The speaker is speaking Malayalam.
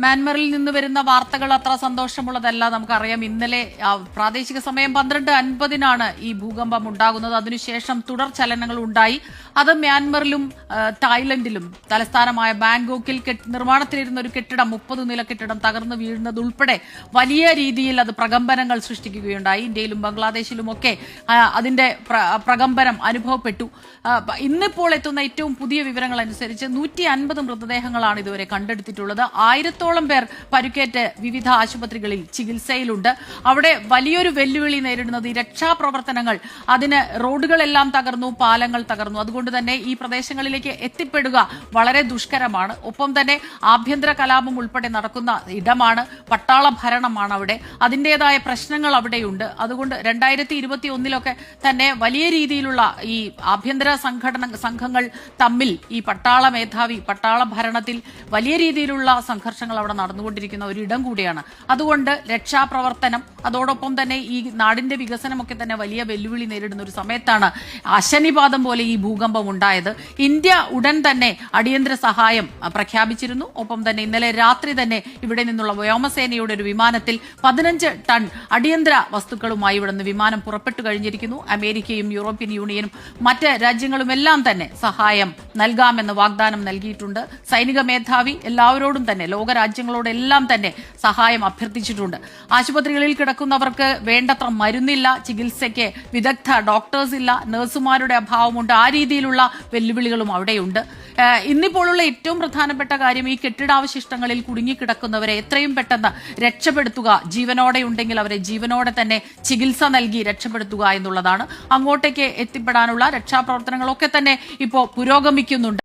മ്യാൻമറിൽ നിന്ന് വരുന്ന വാർത്തകൾ അത്ര സന്തോഷമുള്ളതല്ല. നമുക്കറിയാം, ഇന്നലെ പ്രാദേശിക സമയം 12:50 ഈ ഭൂകമ്പം ഉണ്ടാകുന്നത്. അതിനുശേഷം തുടർ ചലനങ്ങൾ ഉണ്ടായി. അത് മ്യാൻമറിലും തായ്ലൻഡിലും തലസ്ഥാനമായ ബാങ്കോക്കിൽ നിർമ്മാണത്തിലിരുന്ന ഒരു കെട്ടിടം, 30 നില കെട്ടിടം തകർന്നു വീഴുന്നത് ഉൾപ്പെടെ വലിയ രീതിയിൽ അത് പ്രകമ്പനങ്ങൾ സൃഷ്ടിക്കുകയുണ്ടായി. ഇന്ത്യയിലും ബംഗ്ലാദേശിലുമൊക്കെ അതിന്റെ പ്രകമ്പനം അനുഭവപ്പെട്ടു. ഇന്നിപ്പോൾ എത്തുന്ന ഏറ്റവും പുതിയ വിവരങ്ങൾ അനുസരിച്ച് 150 മൃതദേഹങ്ങളാണ് ഇതുവരെ കണ്ടെടുത്തിട്ടുള്ളത്. 1000-ഓളം പേർ പരുക്കേറ്റ് വിവിധ ആശുപത്രികളിൽ ചികിത്സയിലുണ്ട്. അവിടെ വലിയൊരു വെല്ലുവിളി നേരിടുന്നത് ഈ രക്ഷാപ്രവർത്തനങ്ങൾ. അതിന് റോഡുകളെല്ലാം തകർന്നു, പാലങ്ങൾ തകർന്നു. അതുകൊണ്ട് തന്നെ ഈ പ്രദേശങ്ങളിലേക്ക് എത്തിപ്പെടുക വളരെ ദുഷ്കരമാണ്. ഒപ്പം തന്നെ ആഭ്യന്തര കലാപം ഉൾപ്പെടെ നടക്കുന്ന ഇടമാണ്, പട്ടാള ഭരണമാണ് അവിടെ. അതിന്റേതായ പ്രശ്നങ്ങൾ അവിടെയുണ്ട്. അതുകൊണ്ട് 2021 തന്നെ വലിയ രീതിയിലുള്ള ഈ ആഭ്യന്തര സംഘങ്ങൾ തമ്മിൽ ഈ പട്ടാള മേധാവി, പട്ടാള ഭരണത്തിൽ വലിയ രീതിയിലുള്ള സംഘർഷങ്ങൾ അവിടെ നടന്നുകൊണ്ടിരിക്കുന്ന ഒരിടം കൂടിയാണ്. അതുകൊണ്ട് രക്ഷാപ്രവർത്തനം, അതോടൊപ്പം തന്നെ ഈ നാടിന്റെ വികസനമൊക്കെ തന്നെ വലിയ വെല്ലുവിളി നേരിടുന്ന ഒരു സമയത്താണ് അശനിപാതം പോലെ ഈ ഭൂകമ്പം ഉണ്ടായത്. ഇന്ത്യ ഉടൻ തന്നെ അടിയന്തര സഹായം പ്രഖ്യാപിച്ചിരുന്നു. ഒപ്പം തന്നെ ഇന്നലെ രാത്രി തന്നെ ഇവിടെ നിന്നുള്ള വ്യോമസേനയുടെ ഒരു വിമാനത്തിൽ 15 ടൺ അടിയന്തര വസ്തുക്കളുമായി ഇവിടെ നിന്ന് വിമാനം പുറപ്പെട്ടു കഴിഞ്ഞിരിക്കുന്നു. അമേരിക്കയും യൂറോപ്യൻ യൂണിയനും മറ്റ് രാജ്യങ്ങളുമെല്ലാം തന്നെ സഹായം നൽകാമെന്ന് വാഗ്ദാനം നൽകിയിട്ടുണ്ട്. സൈനിക മേധാവി എല്ലാവരോടും തന്നെ, ലോകരാജ്യങ്ങളോടെല്ലാം തന്നെ സഹായം അഭ്യർത്ഥിച്ചിട്ടുണ്ട്. ആശുപത്രികളിൽ കിടക്കുന്നവർക്ക് വേണ്ടത്ര മരുന്നില്ല, ചികിത്സയ്ക്ക് വിദഗ്ധ ഡോക്ടേഴ്സ് ഇല്ല, നഴ്സുമാരുടെ അഭാവമുണ്ട്. ആ രീതിയിലുള്ള വെല്ലുവിളികളും അവിടെയുണ്ട്. ഇന്നിപ്പോഴുള്ള ഏറ്റവും പ്രധാനപ്പെട്ട കാര്യം ഈ കെട്ടിടാവശിഷ്ടങ്ങളിൽ കുടുങ്ങിക്കിടക്കുന്നവരെ എത്രയും പെട്ടെന്ന് രക്ഷപ്പെടുത്തുക, ജീവനോടെ ഉണ്ടെങ്കിൽ അവരെ ജീവനോടെ തന്നെ ചികിത്സ നൽകി രക്ഷപ്പെടുത്തുക എന്നുള്ളതാണ്. അങ്ങോട്ടേക്ക് എത്തിപ്പെടാനുള്ള രക്ഷാപ്രവർത്തനങ്ങളൊക്കെ തന്നെ ഇപ്പോൾ പുരോഗമിക്കുന്നുണ്ട്.